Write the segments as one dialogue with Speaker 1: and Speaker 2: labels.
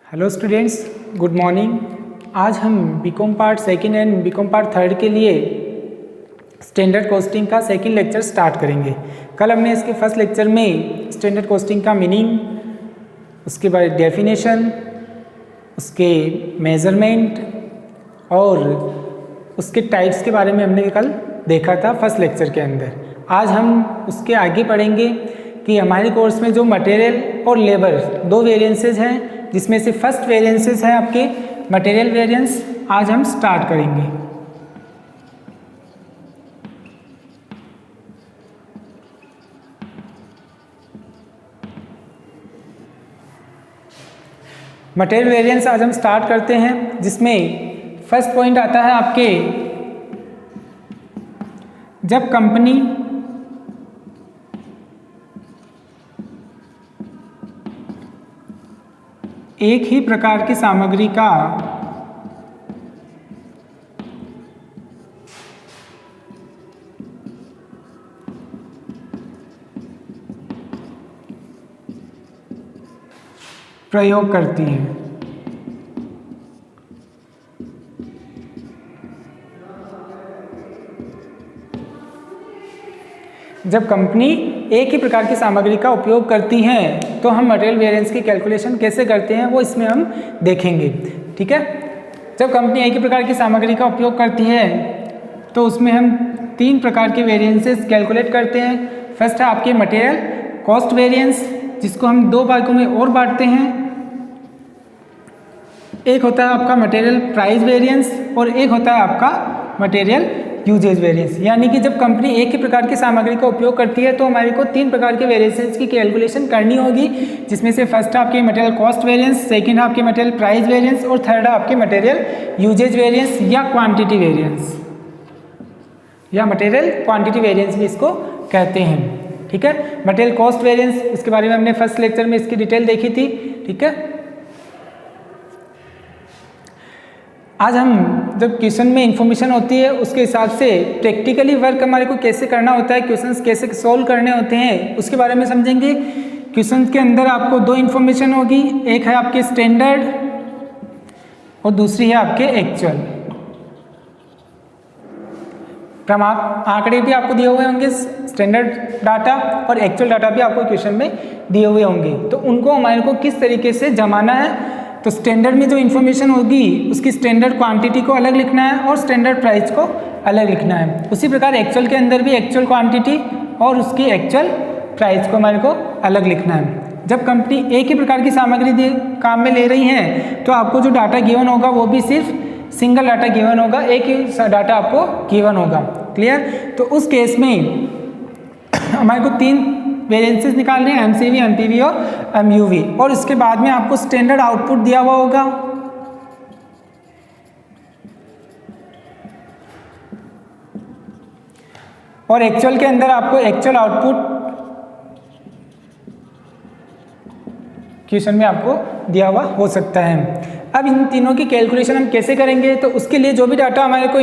Speaker 1: Hello students, good morning. आज हम BCom part second and BCom part third के लिए स्टैंडर्ड कॉस्टिंग का सेकंड लेक्चर स्टार्ट करेंगे। कल हमने इसके फर्स्ट लेक्चर में स्टैंडर्ड कॉस्टिंग का मीनिंग, उसके बाद डेफिनेशन, उसके मेजरमेंट और उसके टाइप्स के बारे में हमने कल देखा था फर्स्ट लेक्चर के अंदर। आज हम उसके आगे पढ़ेंगे कि हमारे कोर्स में जो मटेरियल और लेबर दो वेरिएंसेस हैं, जिसमें से फर्स्ट वेरिएंसेस है आपके मटेरियल वेरिएंस। आज हम स्टार्ट करेंगे। मटेरियल वेरिएंस आज हम स्टार्ट करते हैं, जिसमें फर्स्ट पॉइंट आता है आपके जब कंपनी एक ही प्रकार की सामग्री का प्रयोग करती है। जब कंपनी एक ही प्रकार की सामग्री का उपयोग करती हैं तो हम मटेरियल वेरिएंस की कैलकुलेशन कैसे करते हैं वो इसमें हम देखेंगे। ठीक है, जब कंपनी एक ही प्रकार की सामग्री का उपयोग करती है तो उसमें हम तीन प्रकार के वेरिएंसेस कैलकुलेट करते हैं। फर्स्ट है आपके मटेरियल कॉस्ट वेरिएंस, जिसको हम दो भागों में और बांटते हैं। एक होता है आपका मटेरियल प्राइस वेरिएंस और एक होता है आपका मटेरियल यूजेज वेरिएंस। यानी कि जब कंपनी एक ही प्रकार की सामग्री का उपयोग करती है तो हमारे को तीन प्रकार के वेरिएंसेस की कैलकुलेशन करनी होगी, जिसमें से फर्स्ट है आपके मटेरियल कॉस्ट वेरिएंस, सेकंड है आपके मटेरियल प्राइस वेरिएंस और थर्ड है आपके मटेरियल यूजेज वेरिएंस या क्वांटिटी वेरिएंस, या मटेरियल क्वांटिटी वेरिएंस भी इसको कहते हैं। ठीक है, मटेरियल कॉस्ट वेरिएंस, इसके बारे में हमने फर्स्ट लेक्चर में इसकी डिटेल देखी थी। ठीक है, आज हम जब क्वेश्चन में इंफॉर्मेशन होती है उसके हिसाब से प्रैक्टिकली वर्क हमारे को कैसे करना होता है, क्वेश्चंस कैसे सॉल्व करने होते हैं, उसके बारे में समझेंगे। क्वेश्चन के अंदर आपको दो इंफॉर्मेशन होगी, एक है आपके स्टैंडर्ड और दूसरी है आपके एक्चुअल। आंकड़े भी आपको दिए हुए होंगे, स्टैंडर्ड डाटा और एक्चुअल डाटा भी आपको क्वेश्चन में दिए हुए होंगे, तो उनको हमारे को किस तरीके से जमाना है। तो स्टैंडर्ड में जो इन्फॉर्मेशन होगी उसकी स्टैंडर्ड क्वांटिटी को अलग लिखना है और स्टैंडर्ड प्राइस को अलग लिखना है। उसी प्रकार एक्चुअल के अंदर भी एक्चुअल क्वांटिटी और उसकी एक्चुअल प्राइस को हमारे को अलग लिखना है। जब कंपनी एक ही प्रकार की सामग्री काम में ले रही है तो आपको जो डाटा गिवन होगा वो भी सिर्फ सिंगल डाटा गिवन होगा, एक ही डाटा आपको गिवन होगा। क्लियर? तो उस केस में हमारे को तीन वेरिएंसेस निकालने हैं, एमसीवी, एमपीवी और एमयूवी, और इसके बाद में आपको स्टैंडर्ड आउटपुट दिया हुआ होगा। और एक्चुअल के अंदर आपको एक्चुअल आउटपुट क्वेश्चन में आपको दिया हुआ हो सकता है। अब इन तीनों की कैलकुलेशन हम कैसे करेंगे, तो उसके लिए जो भी डाटा हमारे को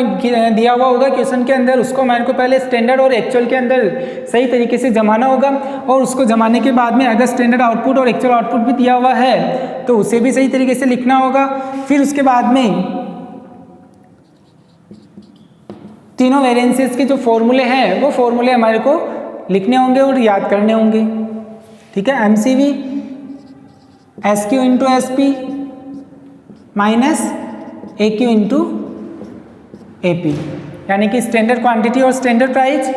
Speaker 1: दिया हुआ होगा क्वेश्चन के अंदर, उसको हमारे को पहले स्टैंडर्ड और एक्चुअल के अंदर सही तरीके से जमाना होगा, और उसको जमाने के बाद में अगर स्टैंडर्ड आउटपुट और एक्चुअल आउटपुट भी दिया हुआ है तो उसे भी सही तरीके से लिखना होगा। फिर उसके बाद में तीनों वेरिएंसेस के जो फॉर्मूले हैं वो फॉर्मूले हमारे को लिखने होंगे और याद करने होंगे। ठीक है, MCV S Q into S P minus A Q into A P, यानी कि स्टैंडर्ड क्वांटिटी और स्टैंडर्ड प्राइस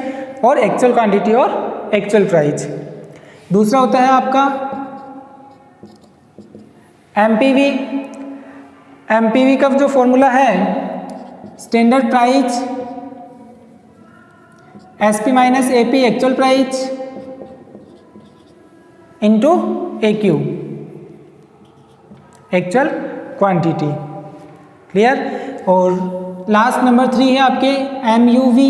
Speaker 1: और एक्चुअल क्वांटिटी और एक्चुअल प्राइस। दूसरा होता है आपका एमपीवी। एमपीवी का जो फॉर्मूला है standard price S P minus A P actual price into A Q actual quantity. Clear? और लास्ट नंबर 3 है आपके M U V,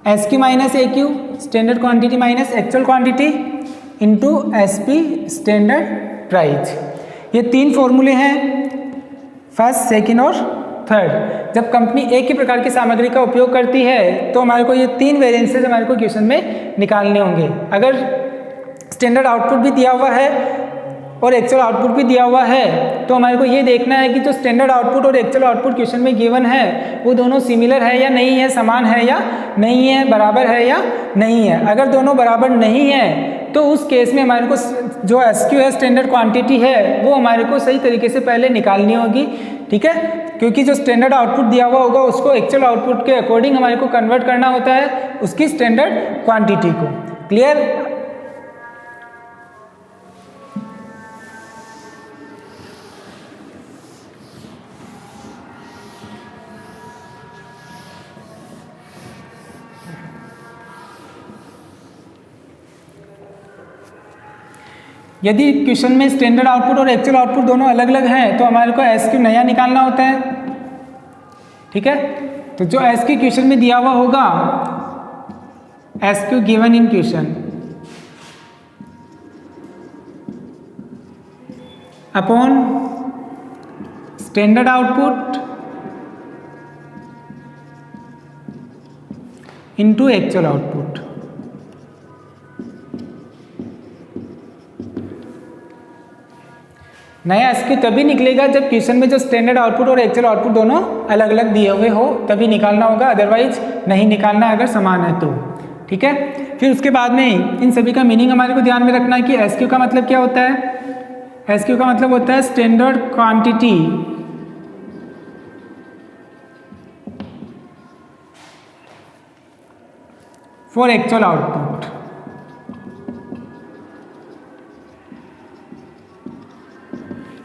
Speaker 1: S Q minus A Q standard quantity minus actual quantity into S P standard price. ये तीन फॉर्मूले हैं, first, second और third. जब company एक ही प्रकार की सामग्री का उपयोग करती है तो हमारे को ये तीन वेरिएंसेस हमारे को क्वेश्चन में निकालने होंगे। अगर स्टैंडर्ड आउटपुट भी दिया हुआ है और एक्चुअल आउटपुट भी दिया हुआ है, तो हमारे को ये देखना है कि जो स्टैंडर्ड आउटपुट और एक्चुअल आउटपुट क्वेश्चन में गिवन है वो दोनों सिमिलर है या नहीं है, समान है या नहीं है, बराबर है या नहीं है। अगर दोनों बराबर नहीं है तो उस केस में हमारे को जो SQ है, स्टैंडर्ड क्वांटिटी है, वो हमारे को सही तरीके से पहले निकालनी होगी, ठीक है, क्योंकि जो स्टैंडर्ड आउटपुट दिया हुआ होगा उसको एक्चुअल आउटपुट के अकॉर्डिंग हमारे को कन्वर्ट करना होता है उसकी स्टैंडर्ड क्वांटिटी को। क्लियर? यदि क्वेश्चन में स्टैंडर्ड आउटपुट और एक्चुअल आउटपुट दोनों अलग अलग हैं तो हमारे को SQ नया निकालना होता है, ठीक है। तो जो SQ क्वेश्चन में दिया हुआ होगा, SQ given in question upon standard output into actual output. नया SQ तभी निकलेगा जब क्वेश्चन में जो स्टैंडर्ड आउटपुट और एक्चुअल आउटपुट दोनों अलग अलग दिए हुए हो, तभी निकालना होगा, अदरवाइज नहीं निकालना अगर समान है तो, ठीक है। फिर उसके बाद में इन सभी का मीनिंग हमारे को ध्यान में रखना है कि SQ का मतलब क्या होता है। SQ का मतलब होता है standard quantity for actual output.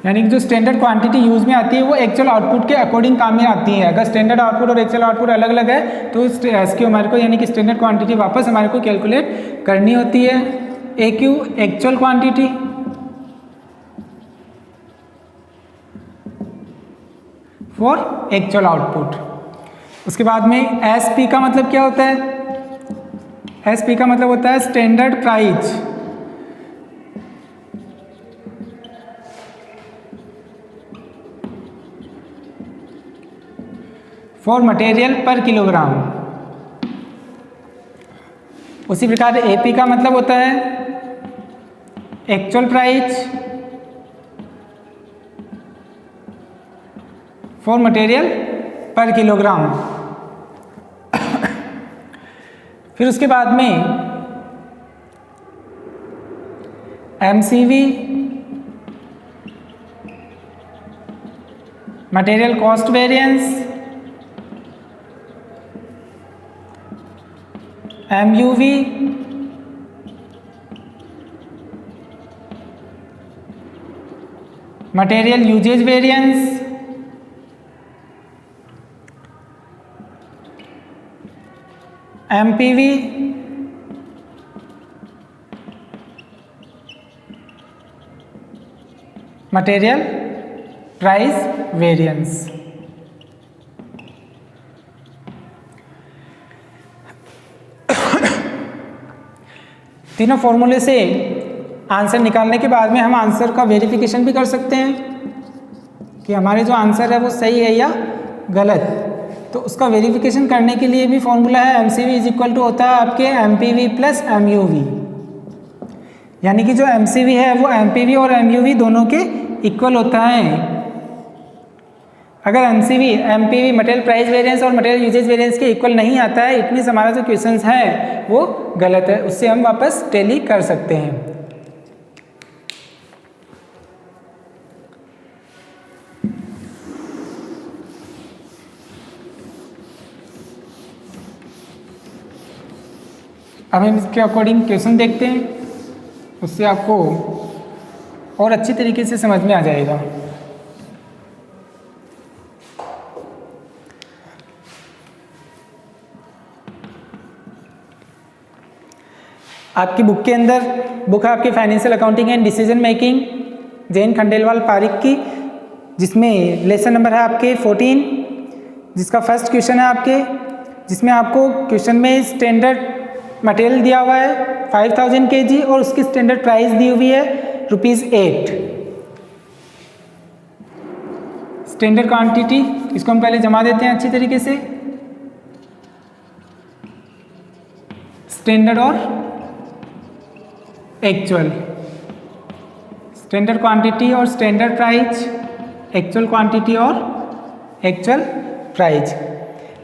Speaker 1: यानी कि जो स्टैंडर्ड क्वांटिटी यूज में आती है वो एक्चुअल आउटपुट के अकॉर्डिंग काम में आती है। अगर स्टैंडर्ड आउटपुट और एक्चुअल आउटपुट अलग अलग है तो SQ हमारे को यानी कि स्टैंडर्ड क्वांटिटी वापस हमारे को कैलकुलेट करनी होती है। AQ actual quantity for actual output. उसके बाद में SP का मतलब क्या होता है। SP का मतलब होता है standard price for material per kilogram. उसी प्रकार AP का मतलब होता है actual price for material per kilogram. फिर उसके बाद में MCV material cost variance, MUV material usage variance, MPV material price variance. तीनों फॉर्मूले से आंसर निकालने के बाद में हम आंसर का वेरिफिकेशन भी कर सकते हैं कि हमारे जो आंसर है वो सही है या गलत। तो उसका वेरिफिकेशन करने के लिए भी फॉर्मूला है MCV इज इक्वल टू होता है आपके MPV प्लस MUV। यानी कि जो MCV है वो MPV और MUV दोनों के इक्वल होता है। अगर MPV मटेरियल प्राइस वेरिएंस और मटेरियल यूजेज वेरिएंस के इक्वल नहीं आता है, इट मीन्स हमारा जो क्वेश्चन है वो गलत है, उससे हम वापस टैली कर सकते हैं। अब हम इसके अकॉर्डिंग क्वेश्चन देखते हैं, उससे आपको और अच्छी तरीके से समझ में आ जाएगा। आपकी बुक के अंदर बुक है आपकी financial accounting and decision making Jain Khandelwal Pareek की, जिसमें लेसन नंबर है आपके 14, जिसका फर्स्ट क्वेश्चन है आपके, जिसमें आपको क्वेश्चन में स्टैंडर्ड मटेरियल दिया हुआ है 5000 kg और उसकी स्टैंडर्ड प्राइस दी हुई है ₹8। स्टैंडर्ड क्वांटिटी इसको हम पहले जमा देते हैं अच्छी तरीके से, स्टैंडर्ड और एक्चुअल। स्टैंडर्ड क्वांटिटी और स्टैंडर्ड प्राइस, एक्चुअल क्वांटिटी और एक्चुअल प्राइस।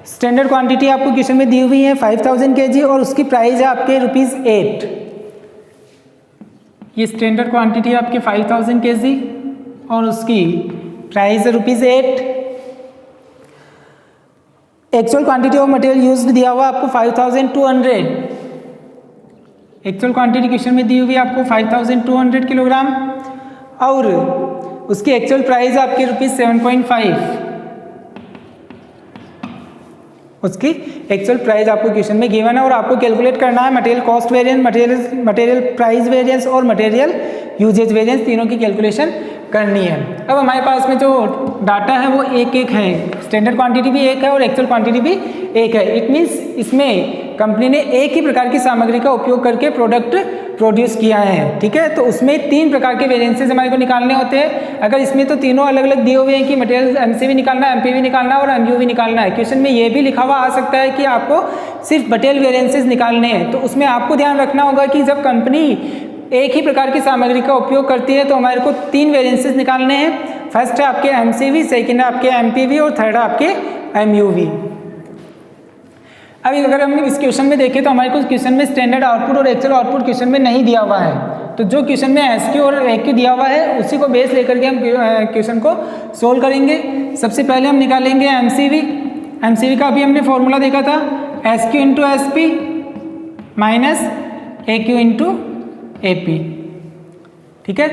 Speaker 1: स्टैंडर्ड क्वांटिटी आपको क्वेश्चन में दी हुई है 5000 kg और उसकी प्राइस है आपके ₹8। ये स्टैंडर्ड क्वांटिटी है आपके 5000 kg और उसकी प्राइस है ₹8। Actual quantity of material used दिया हुआ आपको 5200। एक्चुअल क्वांटिटी क्वेश्चन में दी हुई आपको 5200 किलोग्राम और उसकी एक्चुअल प्राइस आपकी ₹7.5। उसकी एक्चुअल प्राइस आपको क्वेश्चन में गिवन है और आपको कैलकुलेट करना है material cost variance, material price variance और मटेरियल यूजेज वेरिएंस, तीनों की कैलकुलेशन करनी है। अब हमारे पास में जो डाटा है वो एक एक है, स्टैंडर्ड क्वांटिटी भी एक है और एक्चुअल क्वांटिटी भी एक है। इट मीन्स इसमें कंपनी ने एक ही प्रकार की सामग्री का उपयोग करके प्रोडक्ट प्रोड्यूस किया है, ठीक है। तो उसमें 3 प्रकार के वेरिएंसेस हमारे को निकालने होते हैं। अगर इसमें तो तीनों अलग अलग दिए हुए हैं कि मटेरियल एमसीवी निकालना है, एमपीवी निकालना है और एमयूवी निकालना है। क्वेश्चन में ये भी लिखा हुआ आ सकता है कि आपको सिर्फ मटेरियल वेरिएंसेस निकालने हैं। तो उसमें आपको ध्यान रखना होगा कि जब कंपनी एक ही प्रकार की सामग्री का उपयोग करती है तो हमारे को 3 वेरिएंसेस निकालने हैं। फर्स्ट है आपके एमसीवी, सेकंड है आपके एमपीवी और थर्ड है आपके एमयूवी। अभी अगर हम इस क्वेश्चन में देखें तो हमारे को क्वेश्चन में स्टैंडर्ड आउटपुट और एक्चुअल आउटपुट क्वेश्चन में नहीं दिया हुआ है। तो जो क्वेश्चन में एसक्यू और एक्यू दिया हुआ है उसी को बेस लेकर के हम क्वेश्चन को सोल्व करेंगे। सबसे पहले हम निकालेंगे एमसीवी। एमसीवी का अभी हमने फॉर्मूला देखा था, SQ into SP minus AQ into AP, ठीक है।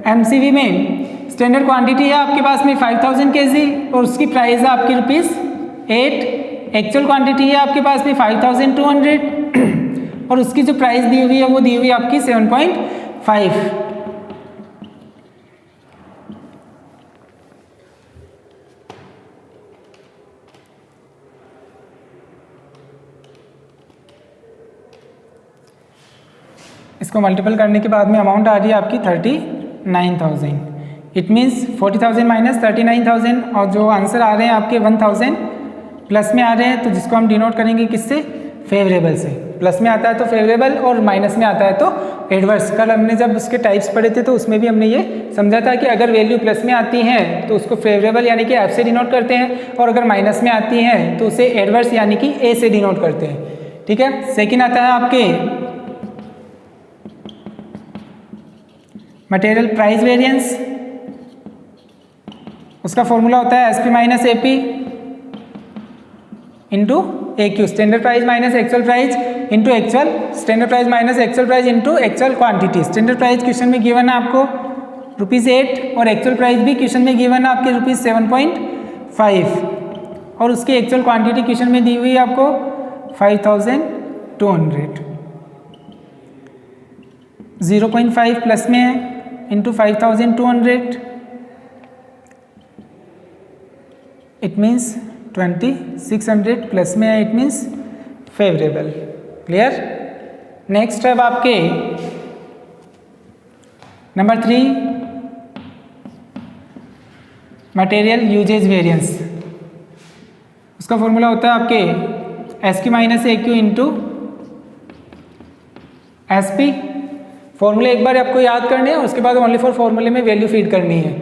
Speaker 1: एमसीवी में स्टैंडर्ड क्वांटिटी है आपके पास में 5000 kg और उसकी प्राइस है आपकी ₹8। एक्चुअल क्वांटिटी है आपके पास में 5200 और उसकी जो प्राइस दी हुई है वो दी हुई है आपकी 7.5। इसको मल्टीपल करने के बाद में अमाउंट आ रही है आपकी 39,000। इट मीन्स 40,000 माइनस 39,000 और जो आंसर आ रहे हैं आपके 1000 प्लस में आ रहे हैं। तो जिसको हम डिनोट करेंगे किससे, फेवरेबल से। प्लस में आता है तो फेवरेबल और माइनस में आता है तो एडवर्स। कल हमने जब उसके टाइप्स पढ़े थे तो उसमें भी हमने ये समझा था कि अगर वैल्यू प्लस में आती है तो उसको फेवरेबल यानी कि एफ से डिनोट करते हैं और अगर माइनस में आती है तो उसे एडवर्स यानी कि ए से डिनोट करते हैं, ठीक है। सेकेंड आता है आपके मटेरियल प्राइस वेरिएंस। उसका फॉर्मूला होता है SP minus AP into AQ, standard price minus actual price into actual, standard price minus actual price into actual quantity. Standard price question में गिवन है आपको ₹8 और एक्चुअल प्राइस भी क्वेश्चन में given है आपके ₹7.5 और उसकी एक्चुअल क्वांटिटी क्वेश्चन में दी हुई है आपको 5200। 0.5 प्लस में है इंटू 5200, इट मीन्स 2600 प्लस में है, it means favourable. Clear. Next है आपके नंबर 3 मटेरियल यूजेज वेरिएंस। उसका फॉर्मूला होता है आपके S Q minus A Q into S P. फॉर्मूले एक बार आपको याद करने हैं, उसके बाद ओनली फॉर फॉर्मूले में वैल्यू फीड करनी है।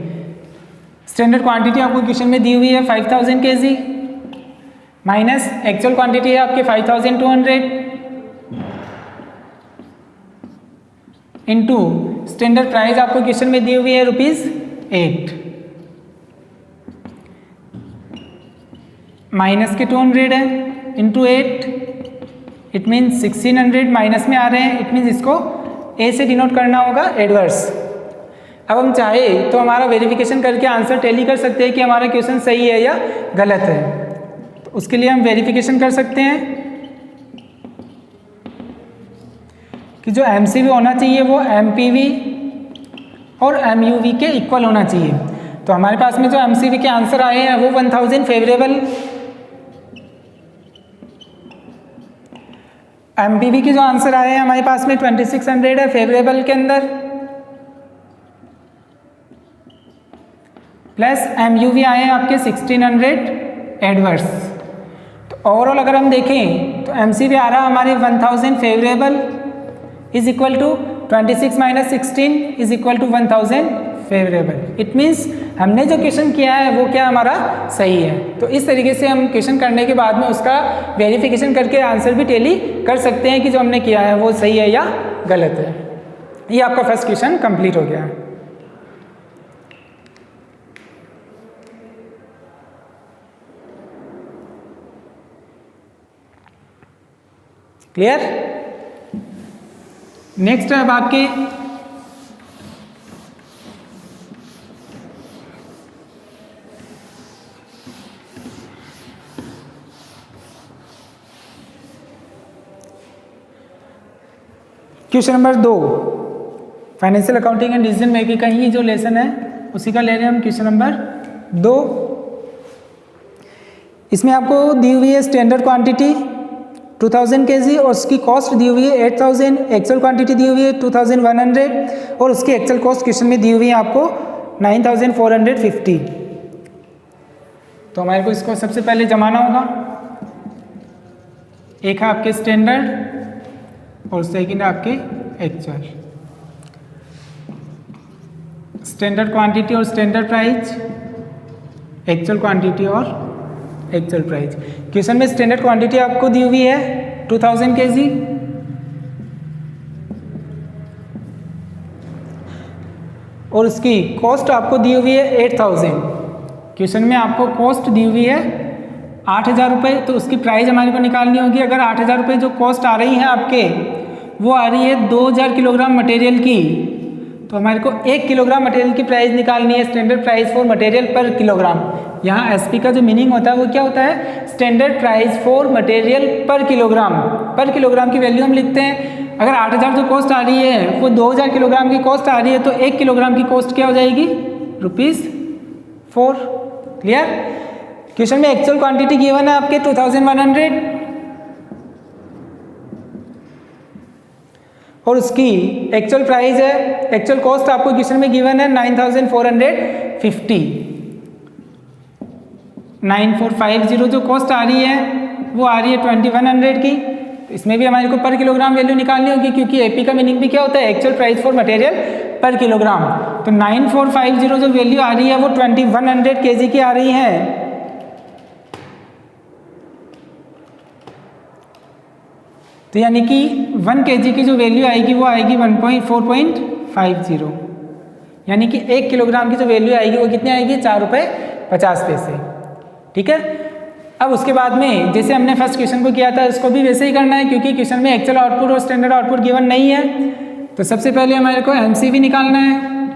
Speaker 1: स्टैंडर्ड क्वांटिटी आपको क्वेश्चन में दी हुई है 5000 kg माइनस एक्चुअल क्वांटिटी है आपके 5200 इंटू स्टैंडर्ड प्राइस आपको क्वेश्चन में दी हुई है ₹8 माइनस के 200 है इंटू 8, इट मीन्स 1600 माइनस में आ रहे हैं, इट मीन्स इसको ए से डिनोट करना होगा एडवर्स। अब हम चाहे तो हमारा वेरिफिकेशन करके आंसर टैली कर सकते हैं कि हमारा क्वेश्चन सही है या गलत है। तो उसके लिए हम वेरिफिकेशन कर सकते हैं कि जो एमसीवी होना चाहिए वो एमपीवी और एमयूवी के इक्वल होना चाहिए। तो हमारे पास में जो एमसीवी के आंसर आए हैं वो 1000 फेवरेबल, एमपीवी के जो आंसर आए हैं हमारे पास में 2600 है फेवरेबल के अंदर, प्लस एमयूवी आए हैं आपके 1600 एडवर्स। तो ओवरऑल अगर हम देखें तो एमसीवी आ रहा हमारे 1000 favourable is equal to 26 minus 16 is equal to 1000 favourable. It means हमने जो क्वेश्चन किया है वो क्या हमारा सही है। तो इस तरीके से हम क्वेश्चन करने के बाद में उसका वेरिफिकेशन करके आंसर भी टैली कर सकते हैं कि जो हमने किया है वो सही है या गलत है। ये आपका फर्स्ट क्वेश्चन कंप्लीट हो गया। क्लियर? नेक्स्ट है अब आपके question number 2, financial accounting and decision making का ही जो लेसन है उसी का ले रहे हैं हम। क्वेश्चन नंबर 2, इसमें आपको दी हुई है स्टैंडर्ड क्वांटिटी 2000 kg और उसकी कॉस्ट दी हुई है 8000, एक्चुअल क्वांटिटी दी हुई है 2100 और उसकी एक्चुअल कॉस्ट क्वेश्चन में दी हुई है आपको 9450। तो हमारे को इसको सबसे पहले जमाना होगा। एक है आपके स्टैंडर्ड और सेकंड है आपके एक्चुअल। स्टैंडर्ड क्वांटिटी और स्टैंडर्ड प्राइस, एक्चुअल क्वांटिटी और एक्चुअल प्राइस। क्वेश्चन में स्टैंडर्ड क्वांटिटी आपको दी हुई है 2000 kg और उसकी कॉस्ट आपको दी हुई है 8000। क्वेश्चन में आपको कॉस्ट दी हुई है 8000 रुपये, तो उसकी प्राइस हमारे को निकालनी होगी। अगर 8000 रुपये जो कॉस्ट आ रही है आपके वो आ रही है 2000 किलोग्राम मटेरियल की, तो हमारे को 1 किलोग्राम मटेरियल की प्राइस निकालनी है। Standard price for material per kilogram. यहाँ एसपी का जो मीनिंग होता है वो क्या होता है? Standard price for material per kilogram. पर किलोग्राम की वैल्यू हम लिखते हैं। अगर 8000 जो कॉस्ट आ रही है वो 2000 किलोग्राम की कॉस्ट आ रही है, तो 1 किलोग्राम की कॉस्ट क्या हो जाएगी? ₹4। क्लियर? क्वेश्चन में एक्चुअल क्वांटिटी गिवन है आपके 2100 और उसकी एक्चुअल प्राइस है, एक्चुअल कॉस्ट आपको क्वेश्चन में गिवन है 9450। 9450 जो कॉस्ट आ रही है वो आ रही है 2100 की। तो इसमें भी हमारे को पर किलोग्राम वैल्यू निकालनी होगी, क्योंकि एपी का मीनिंग भी क्या होता है? Actual price for material per kilogram. तो 9450 जो वैल्यू आ रही है वो 2100 kg की आ रही है। तो यानी कि 1 kg की जो वैल्यू आएगी वो आएगी 4.50, यानी कि 1 किलोग्राम की जो वैल्यू आएगी वो कितनी आएगी? ₹4.50। ठीक है। अब उसके बाद में जैसे हमने फर्स्ट क्वेश्चन को किया था उसको भी वैसे ही करना है, क्योंकि क्वेश्चन में एक्चुअल आउटपुट और स्टैंडर्ड आउटपुट गिवन नहीं है। तो सबसे पहले हमारे को एमसीवी निकालना है,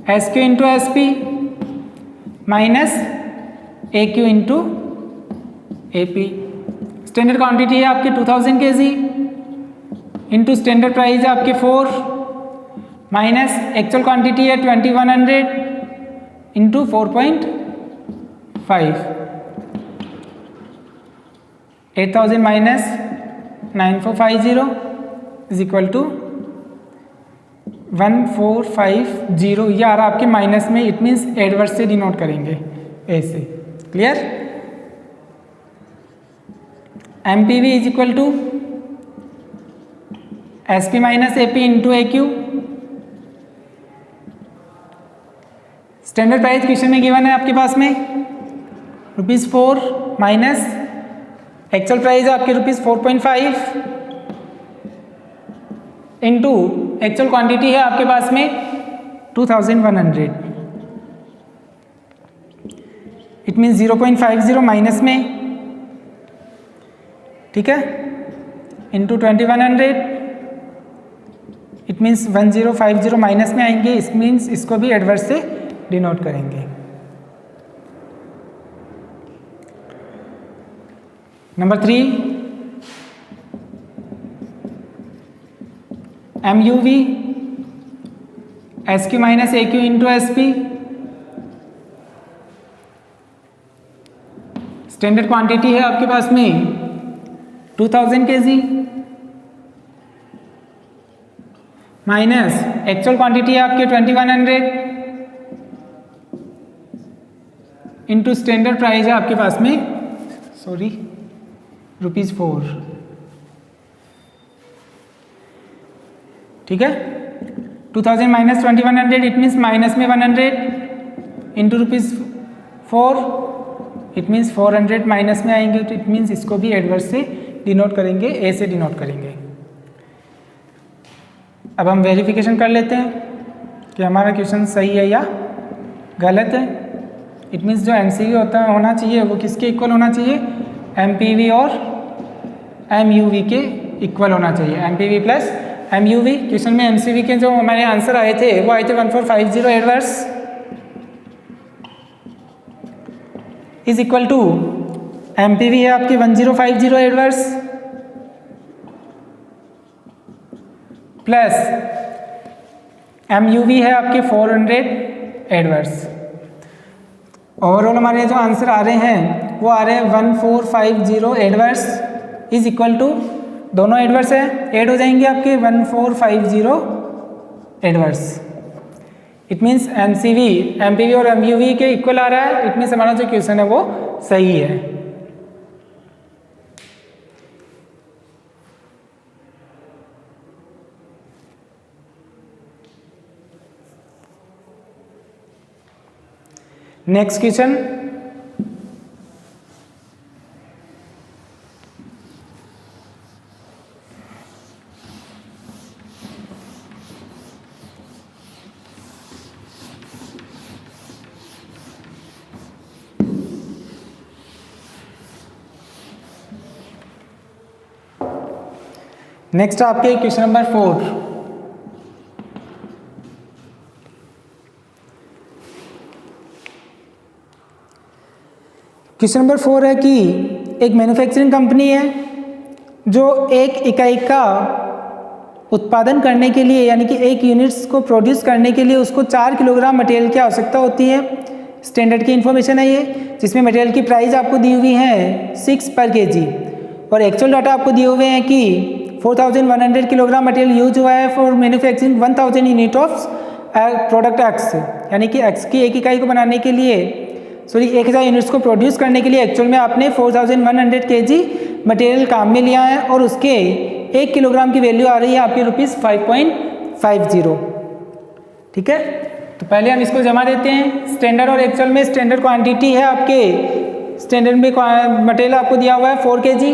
Speaker 1: SQ into SP minus AQ into AP. Standard quantity है आपकी 2000 kg इंटू स्टैंडर्ड प्राइस है आपके 4 माइनस एक्चुअल क्वांटिटी है 2100 into 4.5। 8000 minus 9450 is equal to 1450। ये आ रहा आपके माइनस में, इट मीन्स एडवर्स से डिनोट करेंगे ऐसे। Clear? MPV is equal to SP minus AP into AQ। Standard price question में गिवन है आपके पास में ₹4 माइनस एक्चुअल प्राइस है आपके ₹4.5 इंटू एक्चुअल क्वांटिटी है आपके पास में 2100। इट मीन्स 0.50 माइनस में, ठीक है, इंटू 2100। इट मीन्स 1050 माइनस में आएंगे। इस मीन्स इसको भी एडवर्स से डिनोट करेंगे। Number 3, MUV SQ minus AQ into SP। Standard quantity है आपके पास में 2000 kg माइनस एक्चुअल क्वांटिटी है आपके 2100 इंटू स्टैंडर्ड प्राइस है आपके पास में ₹4। ठीक है। 2000 माइनस 2100 इट मीन्स माइनस में 100 इंटू ₹4 इट मीन्स 400 माइनस में आएंगे, तो इट मीन्स इसको भी एडवर्स से डिनोट करेंगे, ए से डिनोट करेंगे। अब हम वेरिफिकेशन कर लेते हैं कि हमारा क्वेश्चन सही है या गलत है। इट मीन्स जो एमसीवी होना चाहिए वो किसके इक्वल होना चाहिए, एमपीवी और एमयूवी के इक्वल होना चाहिए, एमपीवी प्लस एमयूवी। क्वेश्चन में एमसीवी के जो हमारे आंसर आए थे वो आए थे 1450 adverse is equal to MPV है आपकी 1050 एडवर्स प्लस एमयूवी है आपके 400 एडवर्स। ओवरऑल हमारे जो आंसर आ रहे हैं वो आ रहे हैं 1450 एडवर्स इज इक्वल टू, दोनों एडवर्स है ऐड हो जाएंगे आपके 1450 adverse. It means MCV MPV और एमयूवी के इक्वल आ रहा है, इट मीन्स हमारा जो क्वेश्चन है वो सही है। नेक्स्ट क्वेश्चन, नेक्स्ट आपके क्वेश्चन नंबर 4। क्वेश्चन नंबर 4 है कि एक मैन्युफैक्चरिंग कंपनी है जो एक इकाई का उत्पादन करने के लिए यानी कि एक यूनिट्स को प्रोड्यूस करने के लिए उसको 4 किलोग्राम मटेरियल की आवश्यकता होती है। स्टैंडर्ड की इन्फॉर्मेशन है ये, जिसमें मटेरियल की प्राइस आपको दी हुई है 6 पर केजी और एक्चुअल डाटा आपको दिए हुए हैं कि 4100 किलोग्राम मटेरियल यूज हुआ है for manufacturing 1000 unit of product x, यानी कि एक्स की एक इकाई को बनाने के लिए 1000 यूनिट्स को प्रोड्यूस करने के लिए एक्चुअल में आपने 4100 केजी मटेरियल काम में लिया है और उसके 1 किलोग्राम की वैल्यू आ रही है आपकी ₹5.50। ठीक है, तो पहले हम इसको जमा देते हैं। स्टैंडर्ड और एक्चुअल में स्टैंडर्ड क्वांटिटी है आपके, स्टैंडर्ड में मटेरियल आपको दिया हुआ है 4 केजी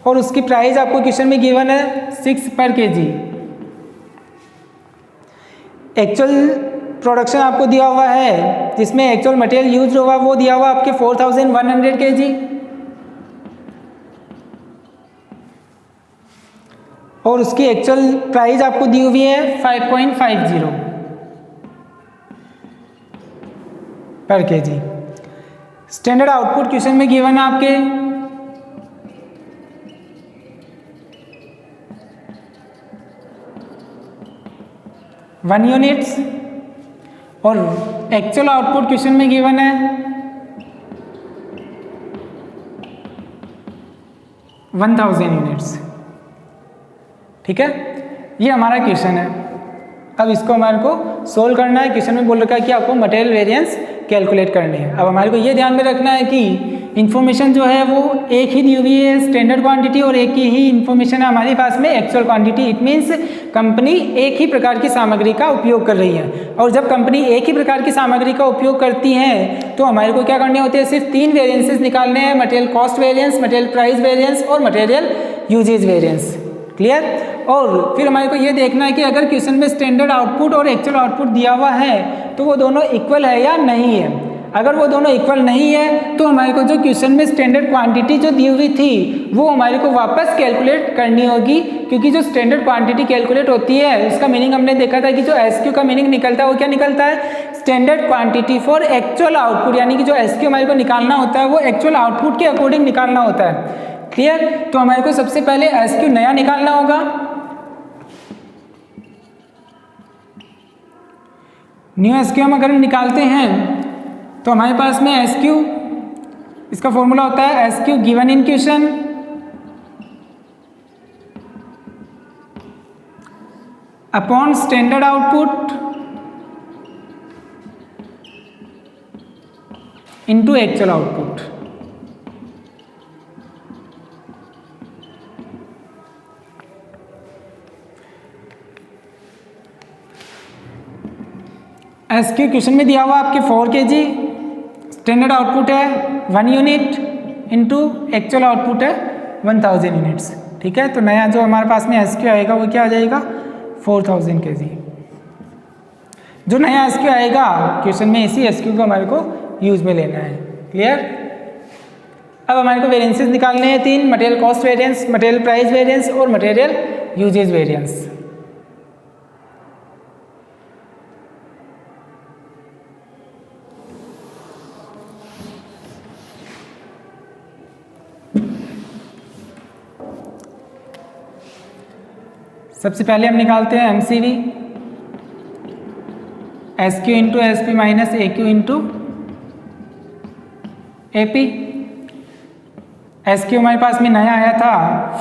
Speaker 1: और उसकी प्राइस आपको क्वेश्चन में गिवन है 6 पर केजी। एक्चुअल प्रोडक्शन आपको दिया हुआ है जिसमें एक्चुअल मटेरियल यूज हुआ वो दिया हुआ आपके 4100 केजी और उसकी एक्चुअल प्राइस आपको दी हुई है 5.50 पर केजी। स्टैंडर्ड आउटपुट क्वेश्चन में गिवन है आपके 1 यूनिट्स और एक्चुअल आउटपुट क्वेश्चन में गिवन है 1000 यूनिट्स। ठीक है, ये हमारा क्वेश्चन है। अब इसको हमारे को सोल्व करना है। क्वेश्चन में बोल रखा है कि आपको मटेरियल वेरिएंस कैलकुलेट करनी है। अब हमारे को ये ध्यान में रखना है कि इन्फॉर्मेशन जो है वो एक ही दी हुई है स्टैंडर्ड क्वांटिटी और एक ही इन्फॉर्मेशन है हमारे पास में actual quantity. It means company एक ही प्रकार की सामग्री का उपयोग कर रही है और जब कंपनी एक ही प्रकार की सामग्री का उपयोग करती है तो हमारे को क्या करने होते हैं, सिर्फ 3 वेरिएंसेस निकालने हैं, material cost variance, material price variance और मटेरियल यूजेज वेरिएंस। क्लियर। और फिर हमारे को ये देखना है कि अगर क्वेश्चन में स्टैंडर्ड आउटपुट और एक्चुअल आउटपुट दिया हुआ है तो वो दोनों इक्वल है या नहीं है। अगर वो दोनों इक्वल नहीं है तो हमारे को जो क्वेश्चन में स्टैंडर्ड क्वांटिटी जो दी हुई थी वो हमारे को वापस कैलकुलेट करनी होगी, क्योंकि जो स्टैंडर्ड क्वांटिटी कैलकुलेट होती है उसका मीनिंग हमने देखा था कि जो एसक्यू का मीनिंग निकलता है वो क्या निकलता है, standard quantity for actual output. यानी कि जो एसक्यू हमारे को निकालना होता है वो एक्चुअल आउटपुट के अकॉर्डिंग निकालना होता है। क्लियर। तो हमारे को सबसे पहले एसक्यू नया निकालना होगा। न्यू एसक्यू हम अगर निकालते हैं तो हमारे पास में एसक्यू, इसका फॉर्मूला होता है SQ given in question upon standard output into actual output. SQ question में दिया हुआ आपके 4 kg, स्टैंडर्ड आउटपुट है 1 यूनिट इंटू एक्चुअल आउटपुट है 1000 यूनिट्स। ठीक है, तो नया जो हमारे पास में एसक्यू आएगा वो क्या आ जाएगा 4000 kg। जो नया एसक्यू आएगा क्वेश्चन में इसी एसक्यू को हमारे को यूज में लेना है। क्लियर। अब हमारे को वेरिएंसेस निकालने हैं 3, material cost variance, material price variance और मटेरियल यूजेज वेरिएंस। सबसे पहले हम निकालते हैं MCV, SQ into SP minus AQ into AP. SQ हमारे पास में नया आया था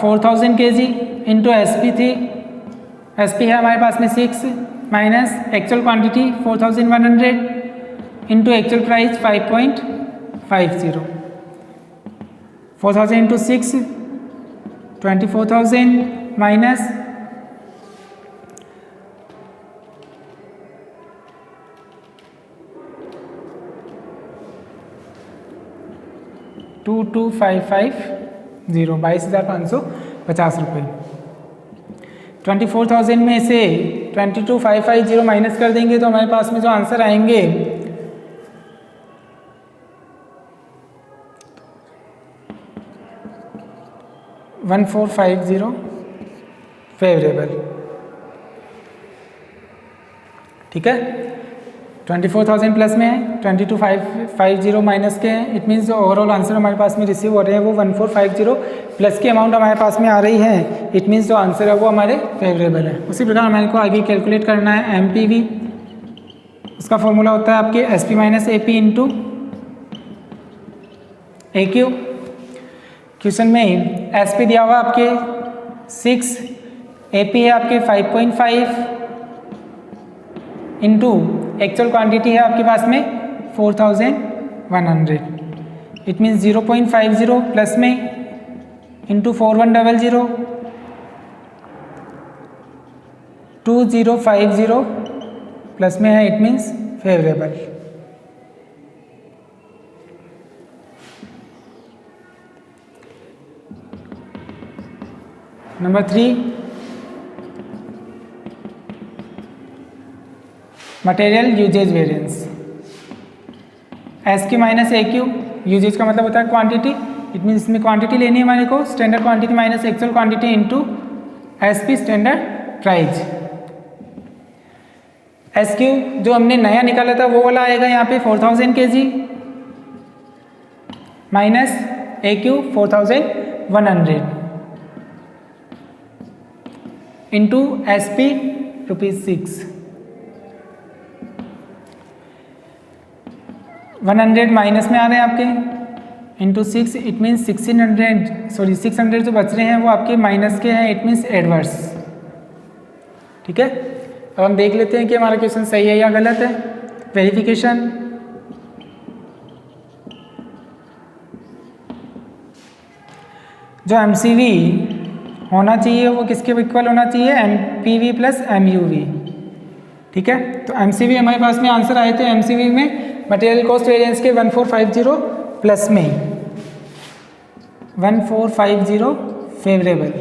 Speaker 1: 4000 kg इंटू एसपी थी, एसपी है हमारे पास में 6 minus actual quantity 4100 into actual price 5.50। 4000 into 6 24,000 minus 22,550 22,550 रुपये। 24,000 में से 22,550 माइनस कर देंगे तो हमारे पास में जो आंसर आएंगे 1450 फेवरेबल। ठीक है, 24,000 प्लस में है, 22,550 माइनस के हैं। इट मीन्स जो ओवरऑल आंसर हमारे पास में रिसीव हो रहे हैं वो 1450 प्लस की अमाउंट हमारे पास में आ रही है। इट मीन्स जो आंसर है वो हमारे फेवरेबल है। उसी प्रकार हमारे को आगे कैलकुलेट करना है एमपीवी। उसका फॉर्मूला होता है आपके SP minus AP into AQ. Question में एसपी दिया हुआ आपके 6, एपी है आपके 5.5 इंटू एक्चुअल क्वांटिटी है आपके पास में 4100। इट मीन्स 0.50 प्लस में इंटू 4100 2050 प्लस में है। It means favourable. Number 3, material usage variance. SQ minus AQ, usage का मतलब होता है क्वांटिटी। इट मीन्स इसमें क्वांटिटी लेनी है हमारे को, standard quantity minus actual quantity into SP standard price. SQ जो हमने नया निकाला था वो वाला आएगा यहाँ पे 4000 kg minus AQ 4100 into SP ₹6। 100 minus में आ रहे हैं आपके इंटू 6। इट मीन्स 600 जो बच रहे हैं वो आपके माइनस के हैं। It means adverse. ठीक है, अब हम देख लेते हैं कि हमारा क्वेश्चन सही है या गलत है। वेरिफिकेशन। जो एमसीवी होना चाहिए वो किसके इक्वल होना चाहिए, एमपीवी प्लस एमयूवी। ठीक है, तो एमसीवी हमारे पास में आंसर आए थे। एमसीवी में मटेरियल कॉस्ट वेरिएंस के 1450 प्लस में 1450 फेवरेबल।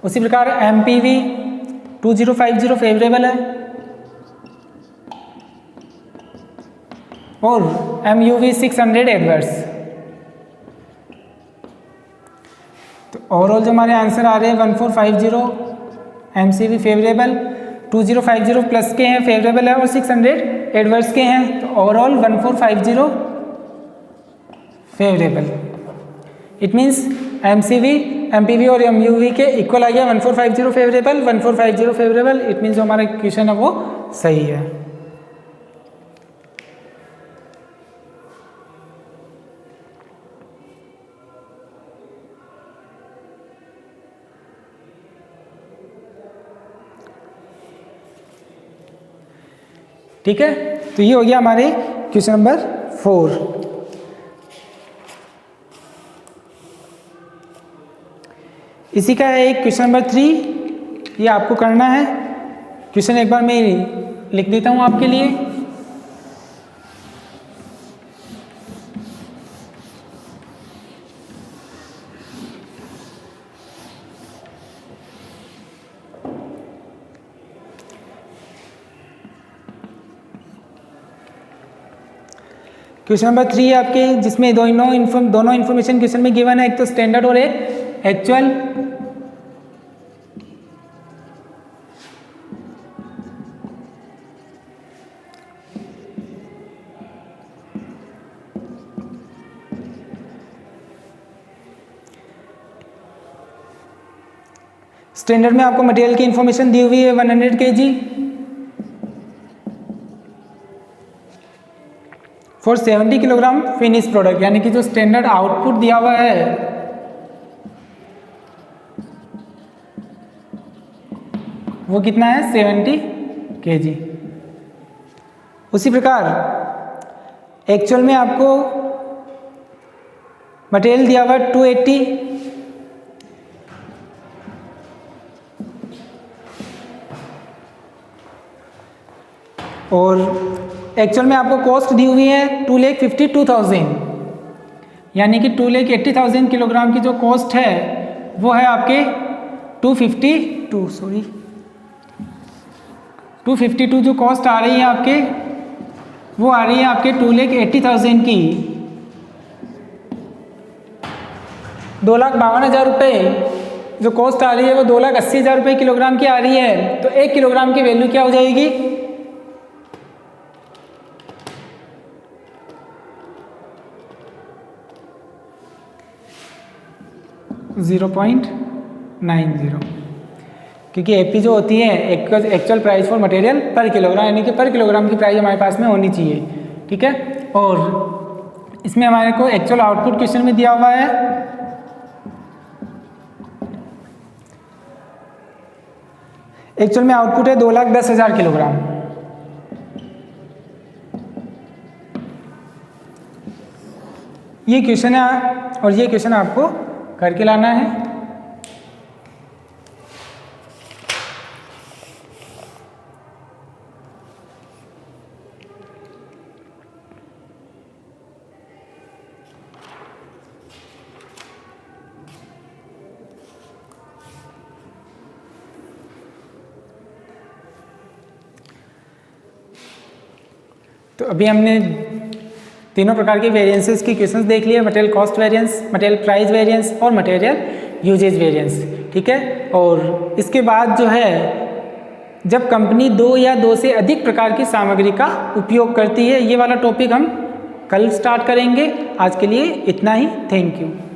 Speaker 1: उसी प्रकार एमपीवी 2050 फेवरेबल है और एमयूवी 600 एडवर्स। तो ओवरऑल जो हमारे आंसर आ रहे हैं 1450 एमसीवी फेवरेबल, 2050 प्लस के हैं फेवरेबल है और 600 एडवर्स के हैं। तो overall 1450 favourable. It means MCV, MPV और एमयूवी के इक्वल आ गया। 1450 फेवरेबल, 1450 फेवरेबल। इट मीन्स जो हमारा क्वेश्चन है वो सही है। ठीक है, तो ये हो गया हमारे क्वेश्चन नंबर 4। इसी का है एक क्वेश्चन नंबर 3, ये आपको करना है। क्वेश्चन एक बार मैं लिख देता हूँ आपके लिए। क्वेश्चन नंबर 3 है आपके, जिसमें दोनों इन्फॉर्मेशन क्वेश्चन में गिवन है, एक तो स्टैंडर्ड और एक एक्चुअल। स्टैंडर्ड में आपको मटेरियल की इंफॉर्मेशन दी हुई है 100 kg for 70 kilogram finish product, यानी कि जो स्टैंडर्ड आउटपुट दिया हुआ है वो कितना है 70 kg। उसी प्रकार एक्चुअल में आपको मटेरियल दिया हुआ है 280, और एक्चुअल में आपको कॉस्ट दी हुई है 2,52,000, यानी कि 2,80,000 किलोग्राम की जो कॉस्ट है वो है आपके 252 जो कॉस्ट आ रही है आपके, वो आ रही है आपके 2,80,000 की 2,52,000 रुपये जो कॉस्ट आ रही है वो 2,80,000 रुपये किलोग्राम की आ रही है। तो 1 किलोग्राम की वैल्यू क्या हो जाएगी 0.90, क्योंकि एपी जो होती है actual price for material per kilogram, यानी कि पर किलोग्राम की प्राइस हमारे पास में होनी चाहिए। ठीक है, और इसमें हमारे को एक्चुअल आउटपुट क्वेश्चन में दिया हुआ है एक्चुअल में आउटपुट है 2,10,000 किलोग्राम। ये क्वेश्चन है और ये क्वेश्चन आपको करके लाना है। तो अभी हमने तीनों प्रकार के वेरिएंसेस की क्वेश्चंस देख लिए, material cost variance, material price variance और मटेरियल यूजेज वेरिएंस। ठीक है, और इसके बाद जो है जब कंपनी 2 या 2 से अधिक प्रकार की सामग्री का उपयोग करती है, ये वाला टॉपिक हम कल स्टार्ट करेंगे। आज के लिए इतना ही, थैंक यू।